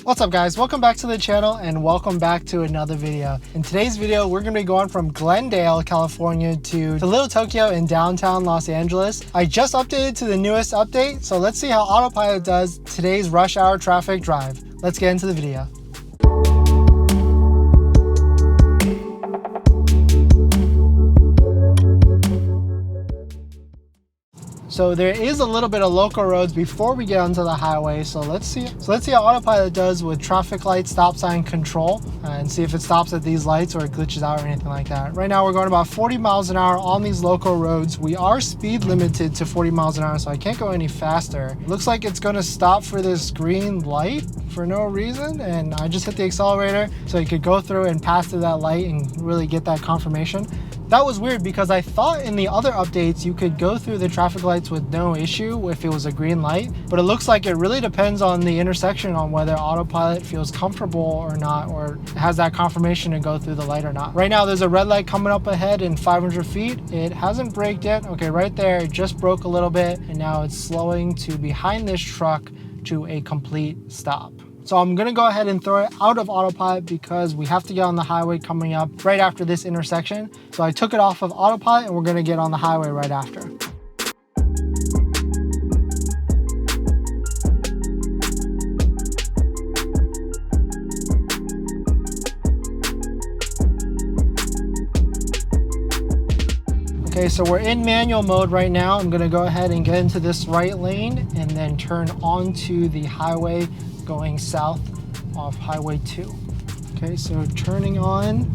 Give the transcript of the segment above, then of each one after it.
What's up guys, welcome back to the channel and welcome back to another video. In today's video, we're going to be going from Glendale, California to Little Tokyo in downtown Los Angeles. I just updated to the newest update, so let's see how Autopilot does today's rush hour traffic drive. Let's get into the video. So there is a little bit of local roads before we get onto the highway. So let's see how Autopilot does with traffic light stop sign control and see if it stops at these lights or it glitches out or anything like that. Right now we're going about 40 miles an hour on these local roads. We are speed limited to 40 miles an hour, so I can't go any faster. It looks like it's going to stop for this green light for no reason, and I just hit the accelerator so you could go through and pass through that light and really get that confirmation. That was weird because I thought in the other updates you could go through the traffic lights with no issue if it was a green light, but it looks like it really depends on the intersection on whether Autopilot feels comfortable or not, or has that confirmation to go through the light or not. Right now there's a red light coming up ahead in 500 feet. It hasn't braked yet. Okay, right there, it just broke a little bit and now it's slowing to behind this truck to a complete stop. So I'm gonna go ahead and throw it out of Autopilot because we have to get on the highway coming up right after this intersection. So I took it off of Autopilot and we're gonna get on the highway right after. Okay, so we're in manual mode right now. I'm gonna go ahead and get into this right lane and then turn onto the highway going south off Highway 2. Okay, so turning on,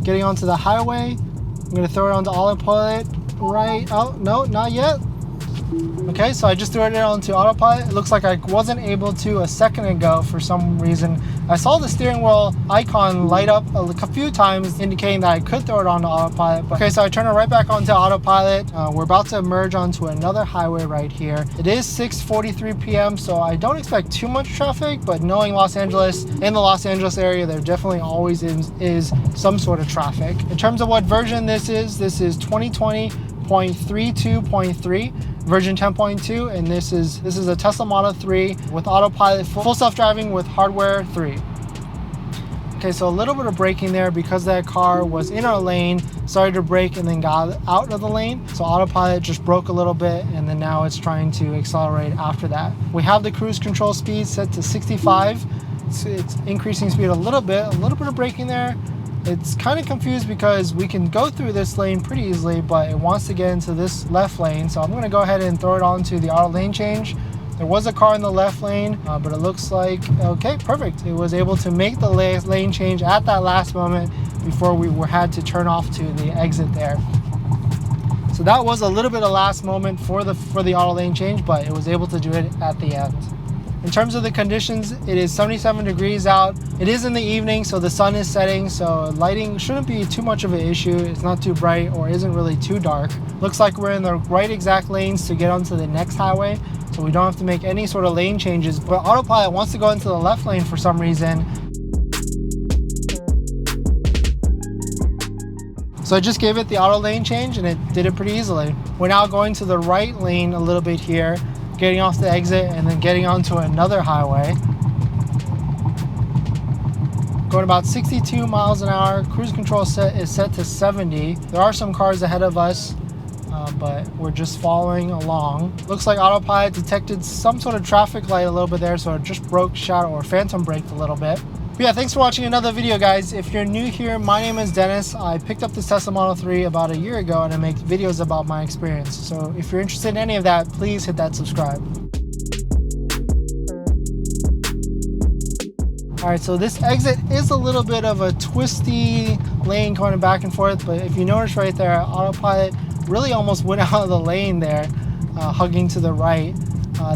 getting onto the highway. I'm gonna throw it onto Autopilot right, oh, no, not yet. Okay, so I just threw it onto Autopilot. It looks like I wasn't able to a second ago for some reason. I saw the steering wheel icon light up a few times indicating that I could throw it onto Autopilot. Okay, so I turn it right back onto Autopilot. We're about to merge onto another highway right here. It is 6:43 p.m. so I don't expect too much traffic, but knowing Los Angeles, in the Los Angeles area, there definitely always is some sort of traffic. In terms of what version this is 2020.32.3. version 10.2, and this is a Tesla Model 3 with Autopilot, full self-driving with hardware 3. Okay, so a little bit of braking there because that car was in our lane, started to brake and then got out of the lane. So Autopilot just broke a little bit and then now it's trying to accelerate after that. We have the cruise control speed set to 65. It's increasing speed a little bit of braking there. It's kind of confused because we can go through this lane pretty easily, but it wants to get into this left lane. So I'm going to go ahead and throw it onto the auto lane change. There was a car in the left lane, but it looks like, okay, perfect. It was able to make the lane change at that last moment before we had to turn off to the exit there. So that was a little bit of last moment for the auto lane change, but it was able to do it at the end. In terms of the conditions, it is 77 degrees out. It is in the evening, so the sun is setting, so lighting shouldn't be too much of an issue. It's not too bright or isn't really too dark. Looks like we're in the right exact lanes to get onto the next highway, so we don't have to make any sort of lane changes. But Autopilot wants to go into the left lane for some reason. So I just gave it the auto lane change and it did it pretty easily. We're now going to the right lane a little bit here, getting off the exit and then getting onto another highway. Going about 62 miles an hour. Cruise control is set to 70. There are some cars ahead of us, but we're just following along. Looks like Autopilot detected some sort of traffic light a little bit there, so it just broke shadow or phantom braked a little bit. But yeah, thanks for watching another video, guys. If you're new here, my name is Dennis. I picked up this Tesla Model 3 about a year ago and I make videos about my experience. So if you're interested in any of that, please hit that subscribe. All right, so this exit is a little bit of a twisty lane going back and forth, but if you notice right there, Autopilot really almost went out of the lane there, hugging to the right.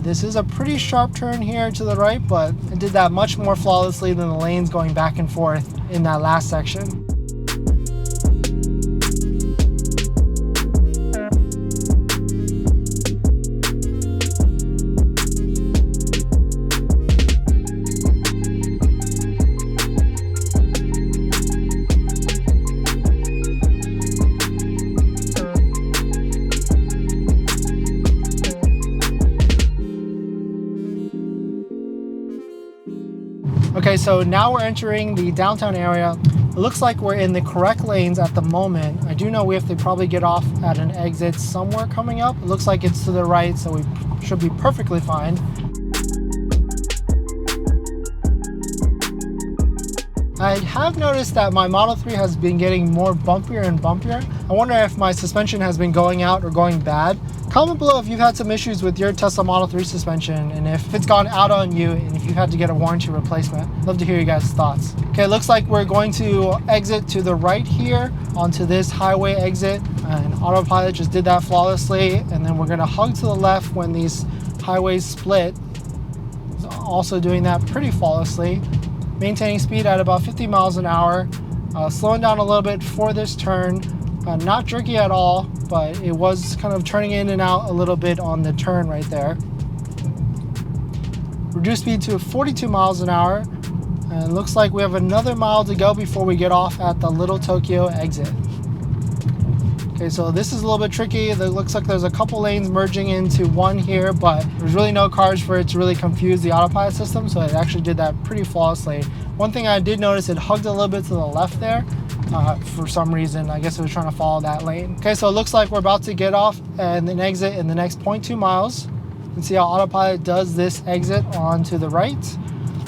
This is a pretty sharp turn here to the right, but it did that much more flawlessly than the lanes going back and forth in that last section. Okay, Okay, so now we're entering the downtown area. It looks like we're in the correct lanes at the moment. I do know we have to probably get off at an exit somewhere coming up. It looks like it's to the right, so we should be perfectly fine. I have noticed that my Model 3 has been getting more bumpier and bumpier. I wonder if my suspension has been going out or going bad. Comment below if you've had some issues with your Tesla Model 3 suspension and if it's gone out on you and if you've had to get a warranty replacement. Love to hear you guys' thoughts. Okay, it looks like we're going to exit to the right here onto this highway exit, and Autopilot just did that flawlessly. And then we're gonna hug to the left when these highways split. It's also doing that pretty flawlessly. Maintaining speed at about 50 miles an hour, slowing down a little bit for this turn. Not jerky at all, but it was kind of turning in and out a little bit on the turn right there. Reduce speed to 42 miles an hour. And it looks like we have another mile to go before we get off at the Little Tokyo exit. Okay, so this is a little bit tricky. It looks like there's a couple lanes merging into one here, but there's really no cars for it to really confuse the autopilot system, so it actually did that pretty flawlessly. One thing I did notice, it hugged a little bit to the left there. For some reason, I guess it was trying to follow that lane. Okay, so it looks like we're about to get off and then exit in the next 0.2 miles. You can see how Autopilot does this exit on to the right.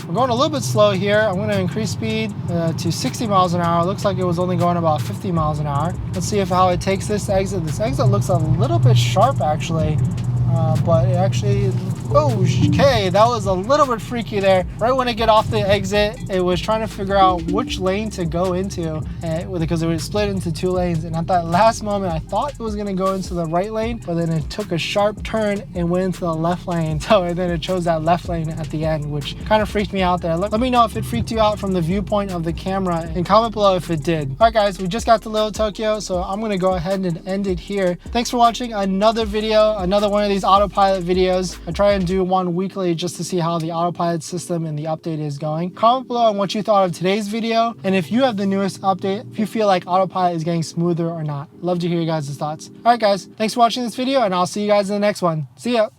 We're going a little bit slow here. I'm going to increase speed to 60 miles an hour. It looks like it was only going about 50 miles an hour. Let's see how it takes this exit. This exit looks a little bit sharp actually, but it actually, oh, okay, that was a little bit freaky there. Right when I get off the exit, it was trying to figure out which lane to go into because it was split into two lanes. And at that last moment, I thought it was going to go into the right lane, but then it took a sharp turn and went into the left lane. So and then it chose that left lane at the end, which kind of freaked me out there. Let me know if it freaked you out from the viewpoint of the camera and comment below if it did. All right, guys, we just got to Little Tokyo, so I'm going to go ahead and end it here. Thanks for watching another video, another one of these Autopilot videos. I try and do one weekly just to see how the Autopilot system and the update is going. Comment below on what you thought of today's video, and if you have the newest update, if you feel like Autopilot is getting smoother or not. Love to hear you guys' thoughts. All right, guys, thanks for watching this video, and I'll see you guys in the next one. See ya.